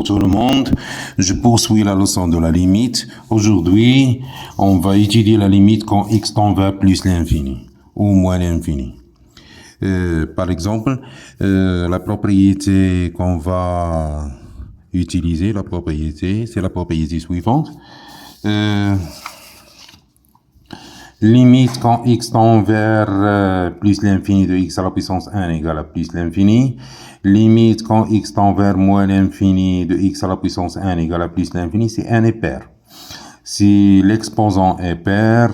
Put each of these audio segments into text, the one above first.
tout le monde, je poursuis la leçon de la limite. Aujourd'hui, on va étudier la limite quand x tend vers plus l'infini ou moins l'infini. Par exemple, la propriété qu'on va utiliser, c'est la propriété suivante. Limite quand x tend vers plus l'infini de x à la puissance 1 égale à plus l'infini. Limite quand x tend vers moins l'infini de x à la puissance 1 égale à plus l'infini, si n est pair. Si l'exposant est pair,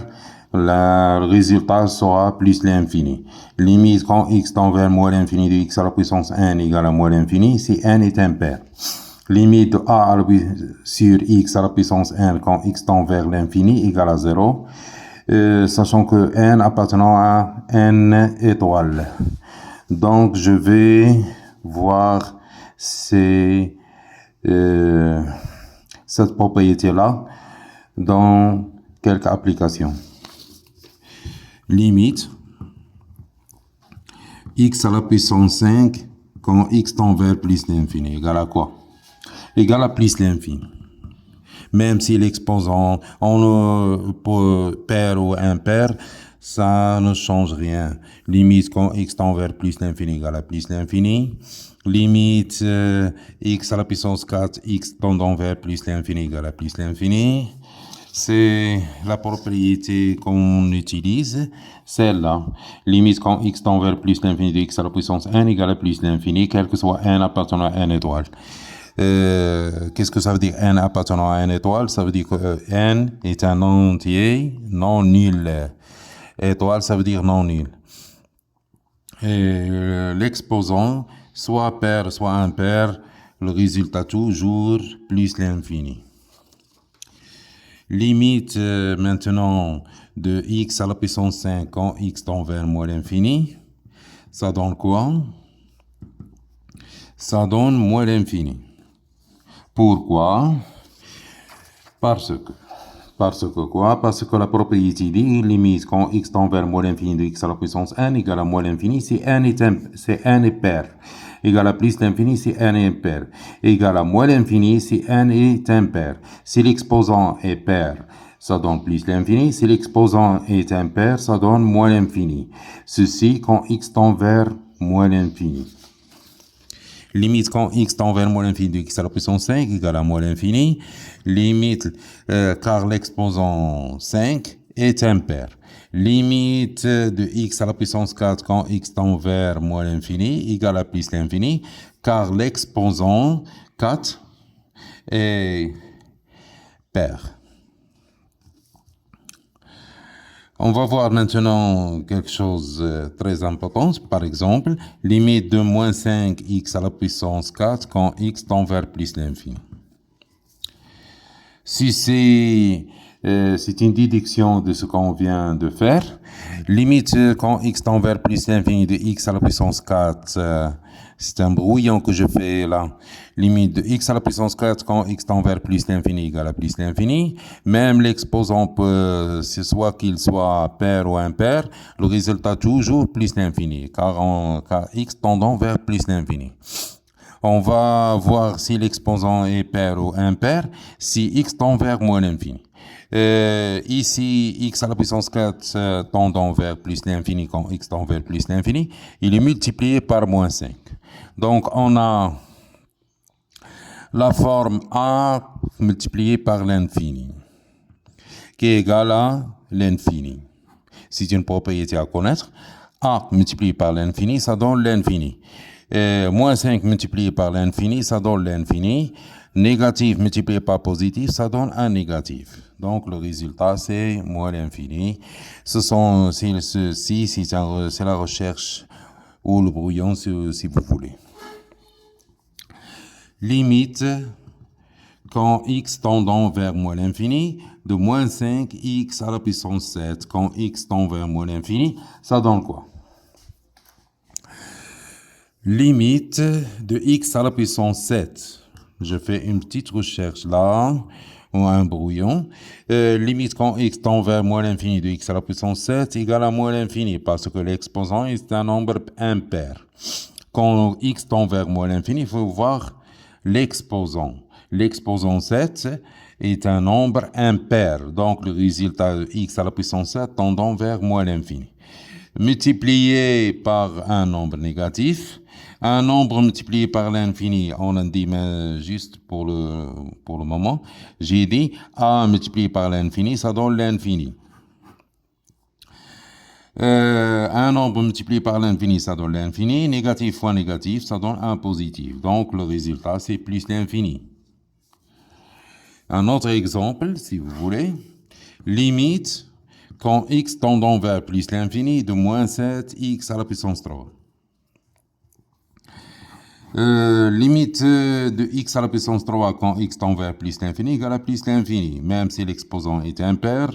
le résultat sera plus l'infini. Limite quand x tend vers moins l'infini de x à la puissance 1 égale à moins l'infini, si n est impair. Limite de a sur x à la puissance 1 quand x tend vers l'infini égale à 0. Sachant que n appartenant à n étoiles. Donc, je vais voir cette propriété-là dans quelques applications. Limite x à la puissance 5 quand x tend vers plus l'infini égale à quoi? Égale à plus l'infini. Même si l'exposant pair ou impair, ça ne change rien. Limite quand x tend vers plus l'infini égale à plus l'infini. Limite x à la puissance 4, x tendant vers plus l'infini égale à plus l'infini. C'est la propriété qu'on utilise, celle-là. Limite quand x tend vers plus l'infini de x à la puissance 1 égale à plus l'infini, quel que soit n appartenant à n étoile. Qu'est-ce que ça veut dire n appartenant à n étoile? Ça veut dire que n est un entier non nul. Étoile, ça veut dire non nul. Et l'exposant, soit pair, soit impair, le résultat toujours plus l'infini. Limite maintenant de x à la puissance 5 quand x tend vers moins l'infini. Ça donne quoi? Ça donne moins l'infini. Pourquoi? Parce que quoi? Parce que la propriété dit limite quand x tend vers moins l'infini de x à la puissance 1 égale à moins l'infini si n est pair. Égale à plus l'infini si n est impair. Égale à moins l'infini si n est impair. Si l'exposant est pair, ça donne plus l'infini. Si l'exposant est impair, ça donne moins l'infini. Ceci quand x tend vers moins l'infini. Limite quand x tend vers moins l'infini de x à la puissance 5 égale à moins l'infini. Limite car l'exposant 5 est impair. Limite de x à la puissance 4 quand x tend vers moins l'infini égale à plus l'infini car l'exposant 4 est pair. On va voir maintenant quelque chose de très important. Par exemple, limite de moins 5x à la puissance 4 quand x tend vers plus l'infini. Si c'est une déduction de ce qu'on vient de faire, limite quand x tend vers plus l'infini de x à la puissance 4, c'est un brouillon que je fais là. Limite de x à la puissance 4 quand x tend vers plus l'infini égale à plus l'infini. Même l'exposant peut, soit qu'il soit pair ou impair, le résultat toujours plus l'infini, car x tendant vers plus l'infini. On va voir si l'exposant est pair ou impair, si x tend vers moins l'infini. Ici, x à la puissance 4 tendant vers plus l'infini quand x tend vers plus l'infini, il est multiplié par moins 5. Donc, on a la forme a multipliée par l'infini, qui est égale à l'infini. C'est une propriété à connaître. A multiplié par l'infini, ça donne l'infini. Moins 5 multiplié par l'infini, ça donne l'infini. Négatif multiplié par positif, ça donne un négatif. Donc, le résultat, c'est moins l'infini. Ceci, c'est la recherche ou le brouillon, si vous voulez. Limite, quand x tendant vers moins l'infini, de moins 5x à la puissance 7, quand x tend vers moins l'infini, ça donne quoi? Limite de x à la puissance 7. Je fais une petite recherche là, ou un brouillon. Limite quand x tend vers moins l'infini de x à la puissance 7 égale à moins l'infini, parce que l'exposant est un nombre impair. Quand x tend vers moins l'infini, il faut voir l'exposant. l'exposant 7 est un nombre impair, donc le résultat de x à la puissance 7 tendant vers moins l'infini. Multiplié par un nombre négatif, un nombre multiplié par l'infini, on a dit, mais juste pour le moment, j'ai dit a multiplié par l'infini, ça donne l'infini. Un nombre multiplié par l'infini, ça donne l'infini. Négatif fois négatif, ça donne un positif. Donc, le résultat, c'est plus l'infini. Un autre exemple, si vous voulez. Limite, quand x tendant vers plus l'infini, de moins 7x à la puissance 3. Limite de x à la puissance 3 quand x tend vers plus l'infini égale à plus l'infini. Même si l'exposant est impair,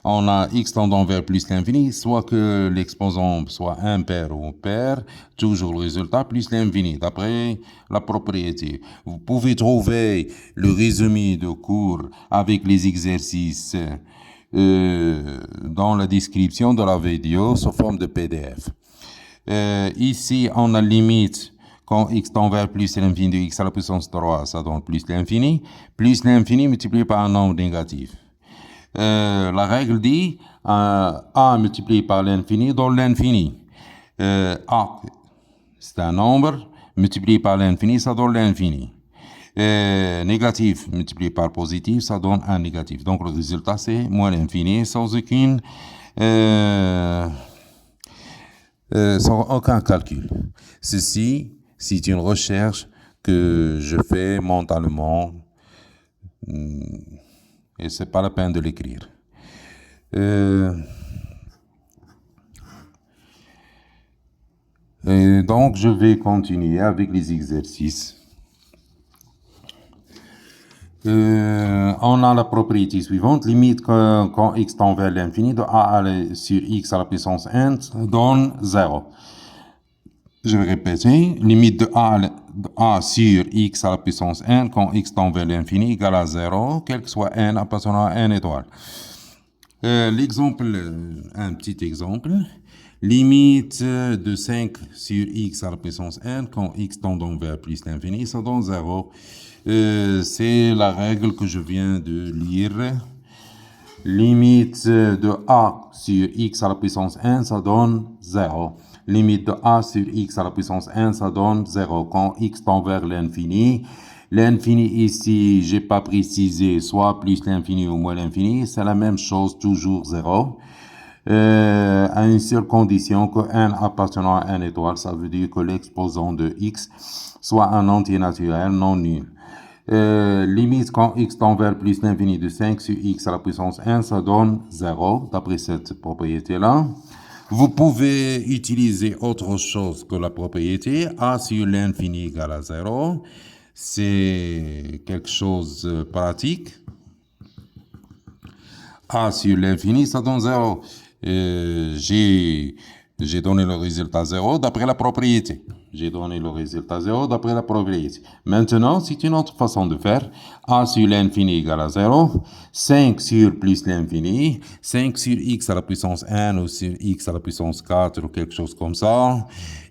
on a x tendant vers plus l'infini, soit que l'exposant soit impair ou pair, toujours le résultat plus l'infini, d'après la propriété. Vous pouvez trouver le résumé de cours avec les exercices dans la description de la vidéo sous forme de PDF. Ici, on a limite quand x tend vers plus l'infini de x à la puissance 3, ça donne plus l'infini multiplié par un nombre négatif. La règle dit a multiplié par l'infini donne l'infini. A, c'est un nombre, multiplié par l'infini, ça donne l'infini. Négatif multiplié par positif, ça donne un négatif. Donc le résultat, c'est moins l'infini, sans aucun calcul. Ceci, c'est une recherche que je fais mentalement et c'est pas la peine de l'écrire. Et donc, je vais continuer avec les exercices. On a la propriété suivante, limite quand x tend vers l'infini de a sur x à la puissance n donne 0. Je vais répéter, limite de a sur x à la puissance n quand x tend vers l'infini égale à 0, quel que soit n appartenant à n étoile. L'exemple, un petit exemple, limite de 5 sur x à la puissance n quand x tendant vers plus l'infini, ça donne 0. C'est la règle que je viens de lire. Limite de a sur x à la puissance n, ça donne 0. Limite de a sur x à la puissance n, ça donne 0. Quand x tend vers l'infini, l'infini ici, j'ai pas précisé, soit plus l'infini ou moins l'infini, c'est la même chose, toujours 0. À une seule condition que n appartenant à n étoile, ça veut dire que l'exposant de x soit un entier naturel non nul. Limite quand x tend vers plus l'infini de 5 sur x à la puissance n, ça donne 0, d'après cette propriété-là. Vous pouvez utiliser autre chose que la propriété. A sur l'infini égale à 0. C'est quelque chose de pratique. A sur l'infini, ça donne 0. J'ai donné le résultat 0 d'après la propriété. J'ai donné le résultat 0 d'après la propriété. Maintenant, c'est une autre façon de faire. A sur l'infini égale à 0. 5 sur plus l'infini. 5 sur x à la puissance n ou sur x à la puissance 4 ou quelque chose comme ça.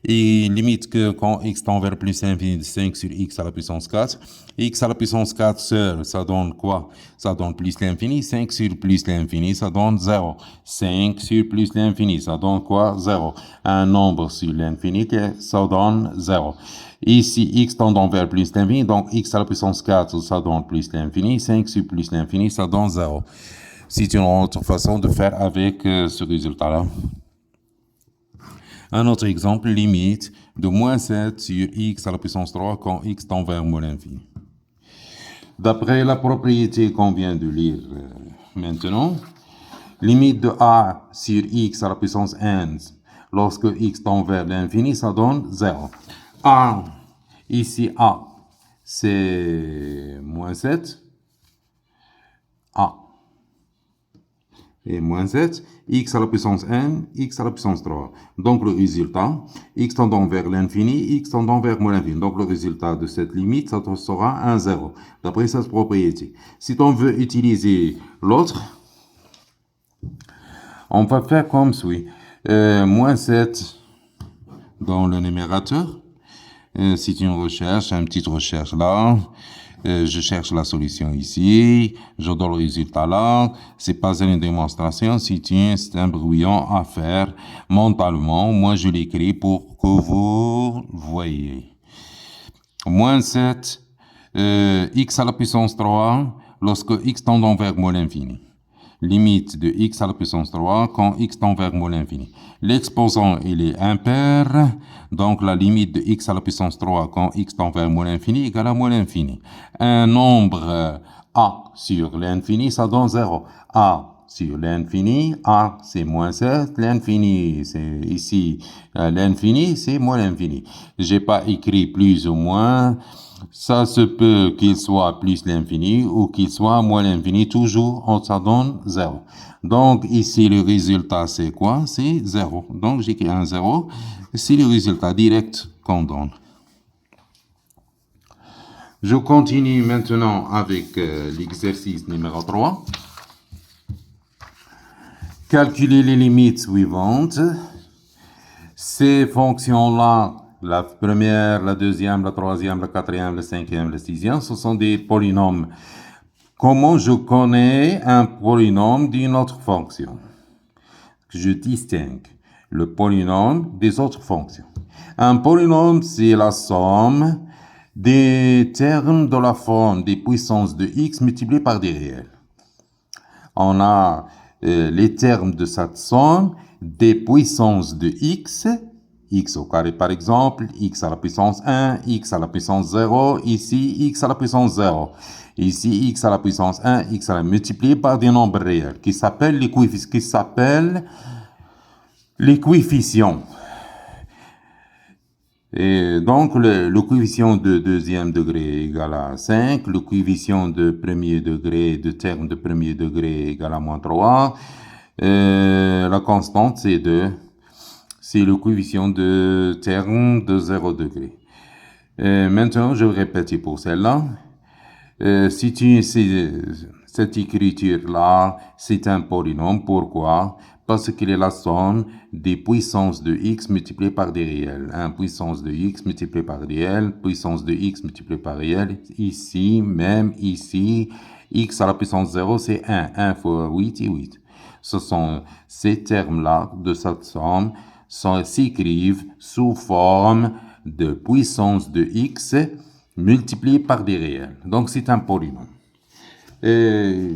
Et limite que quand x tend vers plus l'infini de 5 sur x à la puissance 4. X à la puissance 4 seul, ça donne quoi? Ça donne plus l'infini. 5 sur plus l'infini, ça donne 0. 5 sur plus l'infini, ça donne quoi? 0. Un nombre sur l'infini, ça donne 0. Ici, x tendant vers plus l'infini, donc x à la puissance 4, ça donne plus l'infini. 5 sur plus l'infini, ça donne 0. C'est une autre façon de faire avec ce résultat-là. Un autre exemple, limite de moins 7 sur x à la puissance 3 quand x tend vers moins l'infini. D'après la propriété qu'on vient de lire maintenant, limite de a sur x à la puissance n lorsque x tend vers l'infini, ça donne 0. A, ici a, c'est moins 7. A et moins 7, x à la puissance n, x à la puissance 3. Donc le résultat, x tendant vers l'infini, x tendant vers moins l'infini. Donc le résultat de cette limite, ça sera un 0, d'après cette propriété. Si on veut utiliser l'autre, on va faire comme suit. Moins 7 dans le numérateur. C'est une recherche, une petite recherche là. Je cherche la solution ici, je donne le résultat là. C'est pas une démonstration, c'est un brouillon à faire mentalement. Moi, je l'écris pour que vous voyez. Moins 7, x à la puissance 3, lorsque x tend vers moins l'infini. Limite de x à la puissance 3 quand x tend vers moins l'infini. L'exposant, il est impair, donc la limite de x à la puissance 3 quand x tend vers moins l'infini égale à moins l'infini. Un nombre a sur l'infini, ça donne 0. A sur l'infini, a c'est moins 7, l'infini c'est ici, l'infini c'est moins l'infini. J'ai pas écrit plus ou moins. Ça se peut qu'il soit plus l'infini ou qu'il soit moins l'infini, toujours, ça donne 0. Donc, ici, le résultat, c'est quoi? C'est 0. Donc, j'écris un 0. C'est le résultat direct qu'on donne. Je continue maintenant avec l'exercice numéro 3. Calculer les limites suivantes. Ces fonctions-là, la première, la deuxième, la troisième, la quatrième, la cinquième, la sixième, ce sont des polynômes. Comment je connais un polynôme d'une autre fonction? Je distingue le polynôme des autres fonctions. Un polynôme, c'est la somme des termes de la forme des puissances de x multipliées par des réels. On a les termes de cette somme des puissances de x au carré par exemple, x à la puissance 1, x à la puissance 0, ici x à la puissance 0. Ici x à la puissance 1, x à la multiplié par des nombres réels qui s'appellent les coefficients. Et donc le coefficient de deuxième degré égale à 5, le coefficient de premier degré, de terme de premier degré égale à moins 3, la constante c'est 2. C'est le coefficient de terme de 0 degré. Maintenant, je vais répéter pour celle-là. Cette écriture-là, c'est un polynôme. Pourquoi? Parce qu'il est la somme des puissances de x multipliées par des réels. Puissance de x multipliée par réel, puissance de x multipliée par réel. Ici, même ici, x à la puissance 0, c'est 1. 1 fois 8 et 8. Ce sont ces termes-là de cette somme s'écrivent sous forme de puissance de x multipliée par des réels. Donc, c'est un polynôme. Et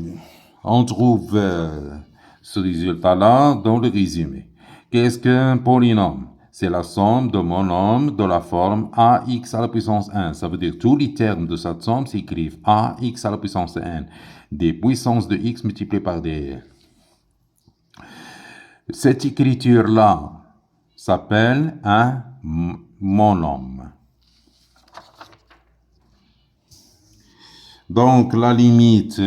on trouve ce résultat-là dans le résumé. Qu'est-ce qu'un polynôme? C'est la somme de monômes de la forme ax à la puissance 1. Ça veut dire que tous les termes de cette somme s'écrivent ax à la puissance 1 des puissances de x multipliées par des réels. Cette écriture-là s'appelle un monôme. Donc, la limite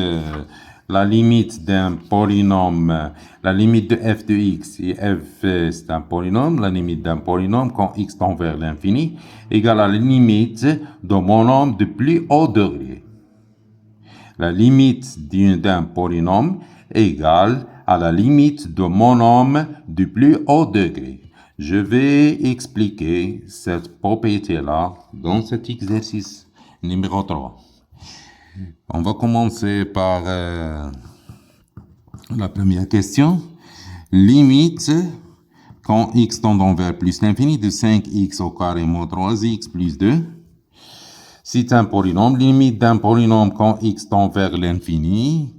d'un polynôme, la limite de f de x, et f c'est un polynôme, la limite d'un polynôme quand x tend vers l'infini, égale à la limite de monôme de plus haut degré. La limite d'un polynôme égale à la limite de monôme du plus haut degré. Je vais expliquer cette propriété-là dans cet exercice numéro 3. On va commencer par la première question. Limite, quand x tend vers plus l'infini, de 5x au carré moins 3x plus 2. C'est un polynôme. Limite d'un polynôme quand x tend vers l'infini.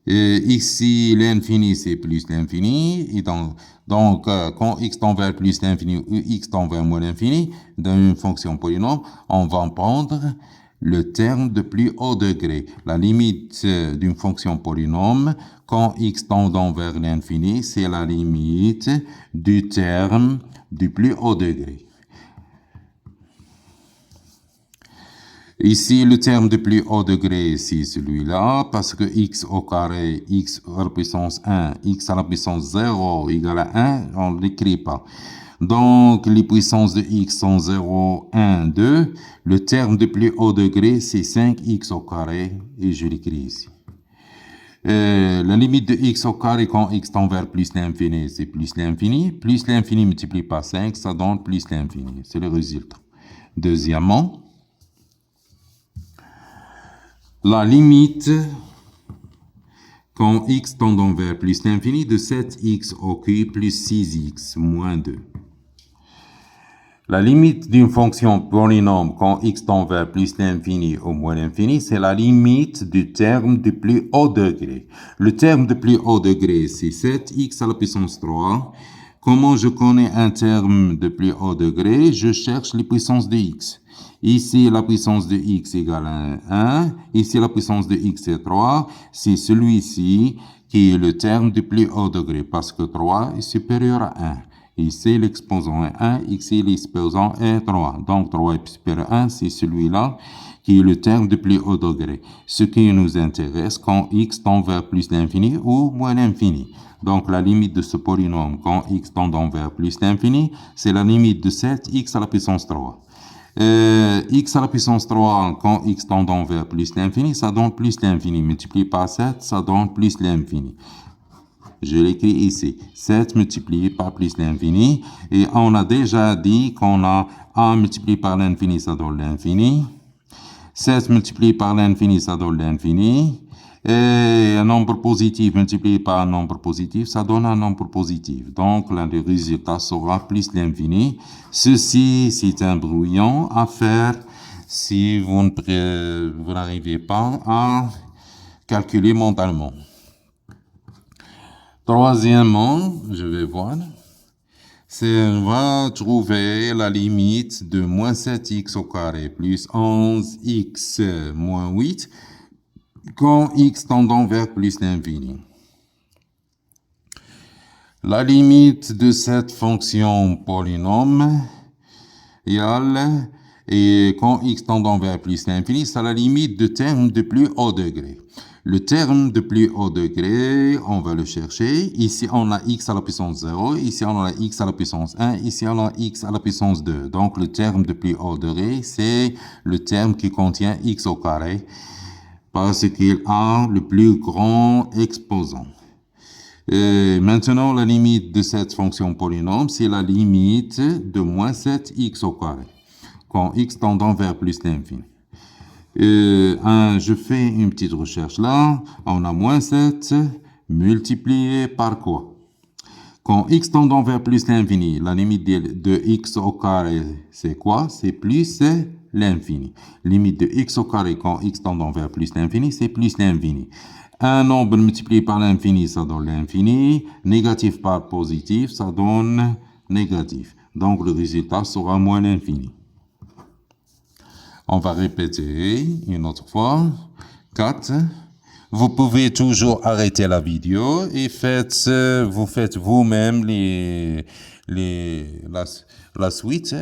Ici, l'infini, c'est plus l'infini. Et donc quand x tend vers plus l'infini ou x tend vers moins l'infini, dans une fonction polynôme, on va prendre le terme de plus haut degré. La limite d'une fonction polynôme, quand x tendant vers l'infini, c'est la limite du terme du plus haut degré. Ici, le terme de plus haut degré, c'est celui-là, parce que x au carré, x à la puissance 1, x à la puissance 0 égale à 1, on ne l'écrit pas. Donc, les puissances de x sont 0, 1, 2. Le terme de plus haut degré, c'est 5x au carré, et je l'écris ici. La limite de x au carré quand x tend vers plus l'infini, c'est plus l'infini. Plus l'infini multiplié par 5, ça donne plus l'infini. C'est le résultat. Deuxièmement, la limite quand x tendant vers plus l'infini de 7x au cube plus 6x moins 2. La limite d'une fonction polynôme quand x tend vers plus l'infini ou moins l'infini, c'est la limite du terme de plus haut degré. Le terme de plus haut degré, c'est 7x à la puissance 3. Comment je connais un terme de plus haut degré? Je cherche les puissances de x. Ici, la puissance de x égale à 1. Ici, la puissance de x est 3. C'est celui-ci qui est le terme du plus haut degré parce que 3 est supérieur à 1. Ici, l'exposant est 1, ici, l'exposant est 3. Donc, 3 est supérieur à 1, c'est celui-là qui est le terme de plus haut degré. Ce qui nous intéresse quand x tend vers plus l'infini ou moins l'infini. Donc, la limite de ce polynôme quand x tend vers plus l'infini, c'est la limite de 7x à la puissance 3. X à la puissance 3, quand x tendant vers plus l'infini, ça donne plus l'infini. Multiplié par 7, ça donne plus l'infini. Je l'écris ici. 7 multiplié par plus l'infini. Et on a déjà dit qu'on a 1 multiplié par l'infini, ça donne l'infini. 7 multiplié par l'infini, ça donne l'infini. Et un nombre positif multiplié par un nombre positif, ça donne un nombre positif. Donc, le résultat sera plus l'infini. Ceci, c'est un brouillon à faire si vous n'arrivez pas à calculer mentalement. Troisièmement, je vais voir, on va trouver la limite de moins 7x au carré plus 11x moins 8 quand x tendant vers plus l'infini. La limite de cette fonction polynôme et quand x tendant vers plus l'infini, c'est la limite de terme de plus haut degré. Le terme de plus haut degré, on va le chercher. Ici, on a x à la puissance 0. Ici, on a x à la puissance 1. Ici, on a x à la puissance 2. Donc, le terme de plus haut degré, c'est le terme qui contient x au carré parce qu'il a le plus grand exposant. Et maintenant, la limite de cette fonction polynôme, c'est la limite de moins 7x au carré quand x tendant vers plus l'infini. Je fais une petite recherche là. On a moins 7 multiplié par quoi? Quand x tendant vers plus l'infini, la limite de x au carré, c'est quoi? C'est plus l'infini. Limite de x au carré quand x tendant vers plus l'infini, c'est plus l'infini. Un nombre multiplié par l'infini, ça donne l'infini. Négatif par positif, ça donne négatif. Donc, le résultat sera moins l'infini. On va répéter une autre fois. 4. Vous pouvez toujours arrêter la vidéo et vous faites vous-même la suite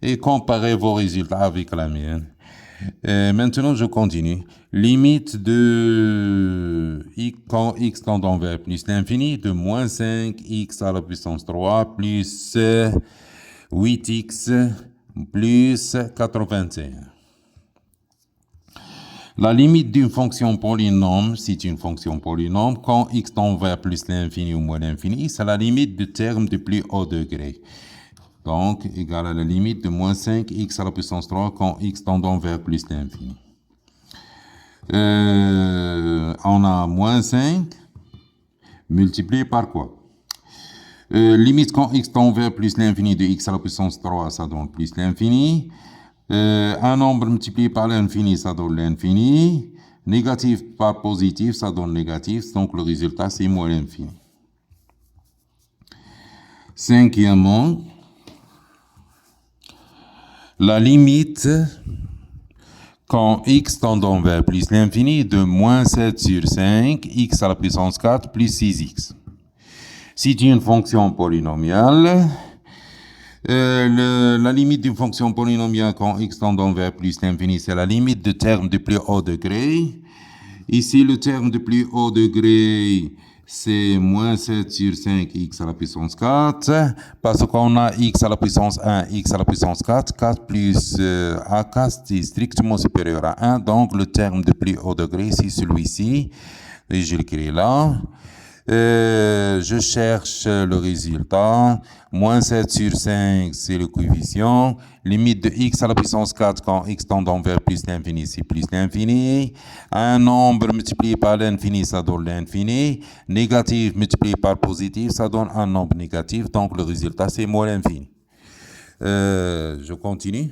et comparez vos résultats avec la mienne. Maintenant, je continue. Limite de quand x tendant vers plus l'infini de moins 5x à la puissance 3 plus 8x plus 81. La limite d'une fonction polynôme, c'est une fonction polynôme, quand x tend vers plus l'infini ou moins l'infini, c'est la limite du terme du plus haut degré. Donc, égal à la limite de moins 5x à la puissance 3 quand x tendant vers plus l'infini. On a moins 5 multiplié par quoi? Limite quand x tend vers plus l'infini de x à la puissance 3, ça donne plus l'infini. Un nombre multiplié par l'infini, ça donne l'infini. Négatif par positif, ça donne négatif. Donc, le résultat, c'est moins l'infini. Cinquièmement, la limite quand x tendant vers plus l'infini de moins 7 sur 5, x à la puissance 4 plus 6x. C'est une fonction polynomiale. La limite d'une fonction polynomiale quand x tendant vers plus l'infini, c'est la limite de terme de plus haut degré. Ici, le terme de plus haut degré, c'est moins 7 sur 5 x à la puissance 4, parce qu'on a x à la puissance 1, x à la puissance 4, 4 plus a4, c'est strictement supérieur à 1, donc le terme de plus haut degré, c'est celui-ci, et je l'écris là. Je cherche le résultat. Moins 7 sur 5, c'est le coefficient. Limite de x à la puissance 4 quand x tendant vers plus l'infini, c'est plus l'infini. Un nombre multiplié par l'infini, ça donne l'infini. Négatif multiplié par positif, ça donne un nombre négatif. Donc le résultat, c'est moins l'infini. Je continue.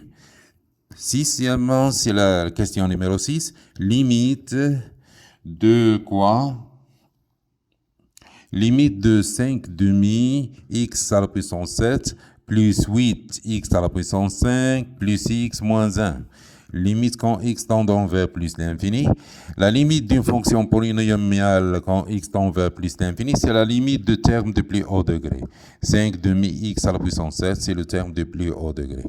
Sixièmement, c'est la question numéro 6. Limite de quoi? Limite de 5 demi x à la puissance 7 plus 8 x à la puissance 5 plus x moins 1. Limite quand x tend vers plus l'infini. La limite d'une fonction polynomiale quand x tend vers plus l'infini, c'est la limite de terme de plus haut degré. 5 demi x à la puissance 7, c'est le terme de plus haut degré.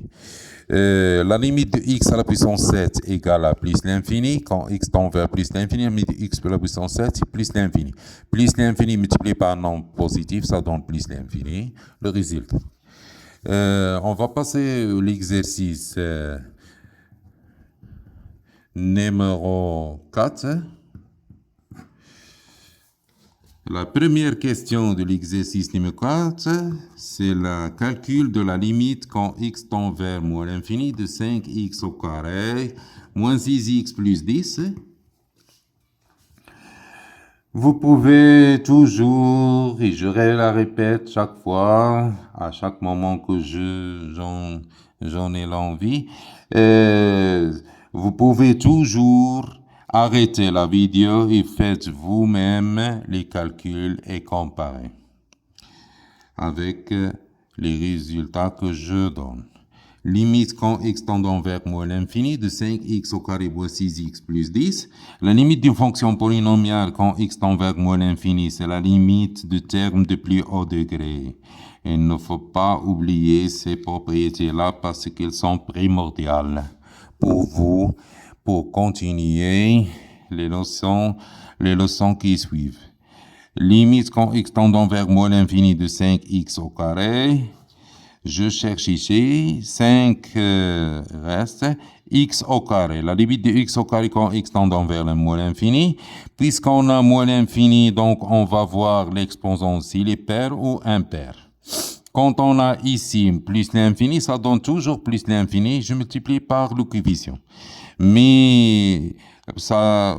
La limite de x à la puissance 7 égale à plus l'infini. Quand x tend vers plus l'infini, la limite de x à la puissance 7, c'est plus l'infini. Plus l'infini multiplié par un nombre positif, ça donne plus l'infini. Le résultat. On va passer à l'exercice numéro 4. La première question de l'exercice numéro 4, c'est le calcul de la limite quand x tend vers moins l'infini de 5x au carré moins 6x plus 10. Vous pouvez toujours, et je la répète chaque fois, à chaque moment que j'en ai l'envie, vous pouvez toujours arrêtez la vidéo et faites vous-même les calculs et comparez avec les résultats que je donne. Limite quand x tendant vers moins l'infini de 5x au carré moins 6x plus 10. La limite d'une fonction polynomiale quand x tend vers moins l'infini, c'est la limite de terme de plus haut degré. Il ne faut pas oublier ces propriétés-là parce qu'elles sont primordiales pour vous, pour continuer les leçons qui suivent. Limite quand x tendant vers moins l'infini de 5x au carré. Je cherche ici, 5 reste, x au carré. La limite de x au carré quand x tendant vers le moins l'infini. Puisqu'on a moins l'infini, donc on va voir l'exposant s'il est pair ou impair. Quand on a ici plus l'infini, ça donne toujours plus l'infini. Je multiplie par le coefficient. Mais ça,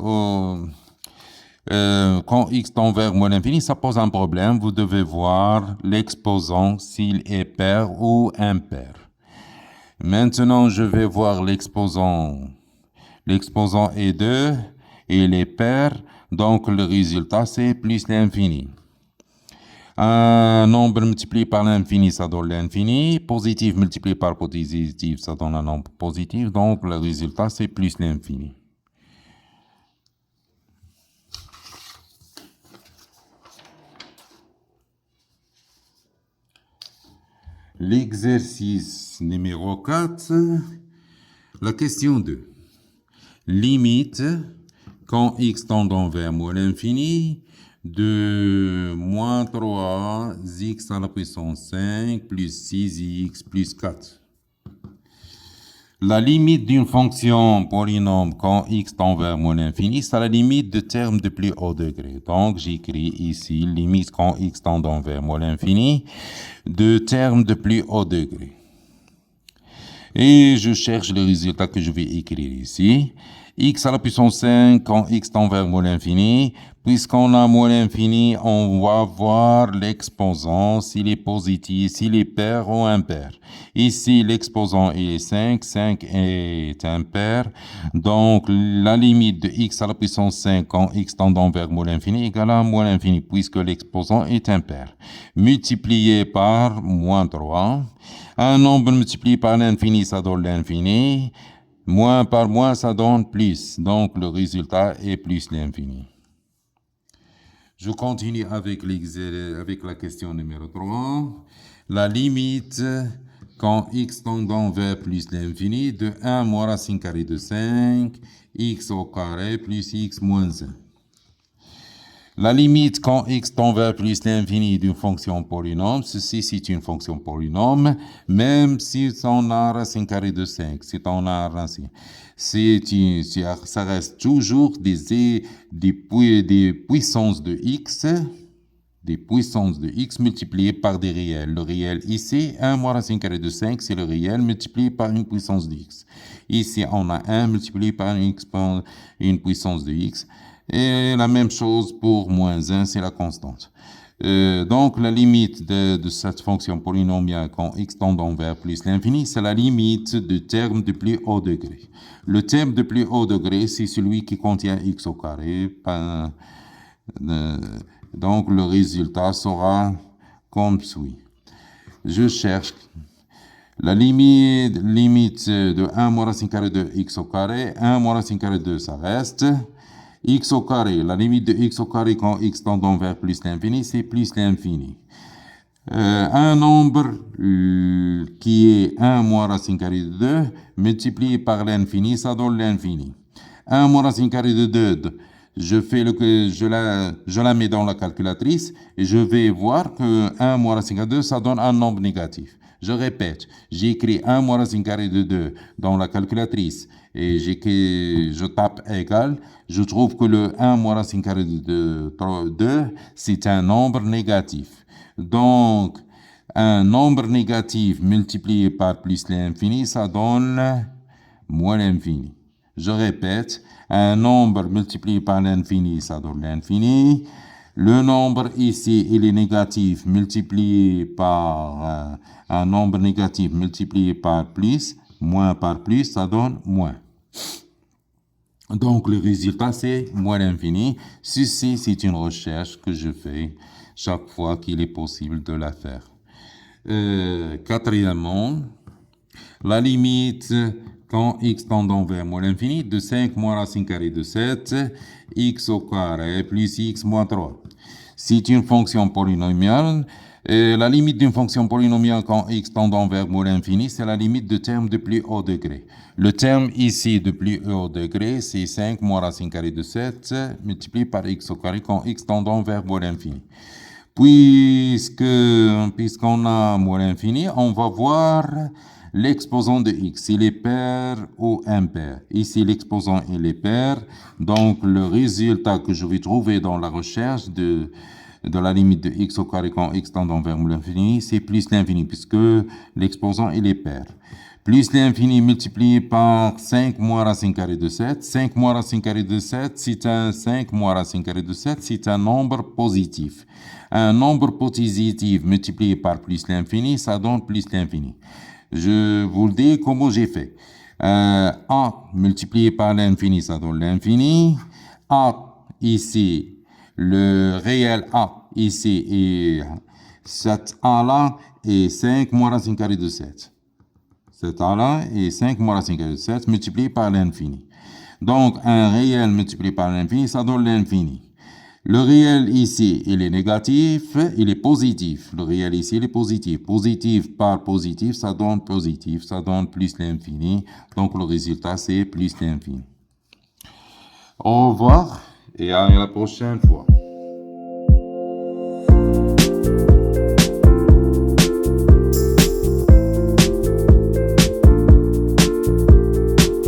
quand x tend vers moins l'infini, ça pose un problème. Vous devez voir l'exposant s'il est pair ou impair. Maintenant, je vais voir l'exposant. L'exposant est 2 et il est pair. Donc, le résultat, c'est plus l'infini. Un nombre multiplié par l'infini, ça donne l'infini. Positif multiplié par positif, ça donne un nombre positif. Donc, le résultat, c'est plus l'infini. L'exercice numéro 4, la question 2. Limite, quand x tendant vers moins l'infini, de moins 3x à la puissance 5 plus 6x plus 4. La limite d'une fonction polynôme quand x tend vers moins l'infini, c'est la limite de terme de plus haut degré. Donc, j'écris ici limite quand x tendant vers moins l'infini de terme de plus haut degré. Et je cherche le résultat que je vais écrire ici. X à la puissance 5 quand x tend vers moins l'infini. Puisqu'on a moins l'infini, on va voir l'exposant, s'il est positif, s'il est pair ou impair. Ici, l'exposant est 5, 5 est impair. Donc, la limite de x à la puissance 5 quand x tendant vers moins l'infini égale à moins l'infini, puisque l'exposant est impair. Multiplié par moins 3. Un nombre multiplié par l'infini, ça donne l'infini. Moins par moins, ça donne plus. Donc, le résultat est plus l'infini. Je continue avec la question numéro 3. La limite, quand x tendant vers plus l'infini, de 1 moins racine carrée de 5, x au carré plus x moins 1. La limite quand x tend vers plus l'infini d'une fonction polynôme, ceci c'est une fonction polynôme, même si on a racine carrée de 5, si on a racine. Ça reste toujours des puissances de x des puissances de x multipliées par des réels. Le réel ici, 1 moins racine carrée de 5, c'est le réel multiplié par une puissance de x. Ici, on a 1 multiplié par une puissance de x. Et la même chose pour moins 1, c'est la constante. Donc, la limite de cette fonction polynomiale quand x tendant vers plus l'infini, c'est la limite du terme de plus haut degré. Le terme de plus haut degré, c'est celui qui contient x au carré. Donc, le résultat sera comme suit. Je cherche la limite de 1 moins racine carrée de x au carré. 1 moins racine carrée de 2, ça reste. X au carré, la limite de x au carré quand x tendant vers plus l'infini, c'est plus l'infini. Un nombre qui est 1 moins racine carrée de 2 multiplié par l'infini, ça donne l'infini. 1 moins racine carrée de 2, je la mets dans la calculatrice et je vais voir que 1 moins racine carrée de 2, ça donne un nombre négatif. Je répète, j'ai écrit 1 moins racine carrée de 2 dans la calculatrice et je tape égal, je trouve que le 1 moins racine carrée de 2, c'est un nombre négatif. Donc, un nombre négatif multiplié par plus l'infini, ça donne moins l'infini. Je répète, un nombre multiplié par l'infini, ça donne l'infini. Le nombre ici, il est négatif multiplié par un nombre négatif multiplié par plus, moins par plus, ça donne moins. Donc, le résultat, c'est moins l'infini. Ceci, c'est une recherche que je fais chaque fois qu'il est possible de la faire. Quatrièmement, la limite quand x tendant vers moins l'infini de 5 moins racine carrée de 7, x au carré plus x moins 3. C'est une fonction polynomiale. La limite d'une fonction polynomiale quand x tendant vers moins l'infini, c'est la limite de terme de plus haut degré. Le terme ici de plus haut degré, c'est 5 moins racine carrée de 7 multiplié par x au carré quand x tendant vers moins l'infini. Puisqu'on a moins l'infini, on va voir l'exposant de x, il est pair ou impair. Ici, l'exposant, il est pair. Donc, le résultat que je vais trouver dans la recherche de la limite de x au carré quand x tendant vers l'infini, c'est plus l'infini, puisque l'exposant, il est pair. Plus l'infini multiplié par 5 moins racine carrée de 7. 5 moins racine carrée de 7, c'est un 5 moins racine carrée de 7, c'est un nombre positif. Un nombre positif multiplié par plus l'infini, ça donne plus l'infini. Je vous le dis comment j'ai fait. A multiplié par l'infini, ça donne l'infini. A ici, le réel A ici, et cet A-là est 5 moins racine carrée de 7. Cet A-là est 5 moins racine carrée de 7 multiplié par l'infini. Donc, un réel multiplié par l'infini, ça donne l'infini. Le réel ici, il est négatif, il est positif. Le réel ici, il est positif. Positif par positif, ça donne positif, ça donne plus l'infini. Donc, le résultat, c'est plus l'infini. Au revoir et à la prochaine fois.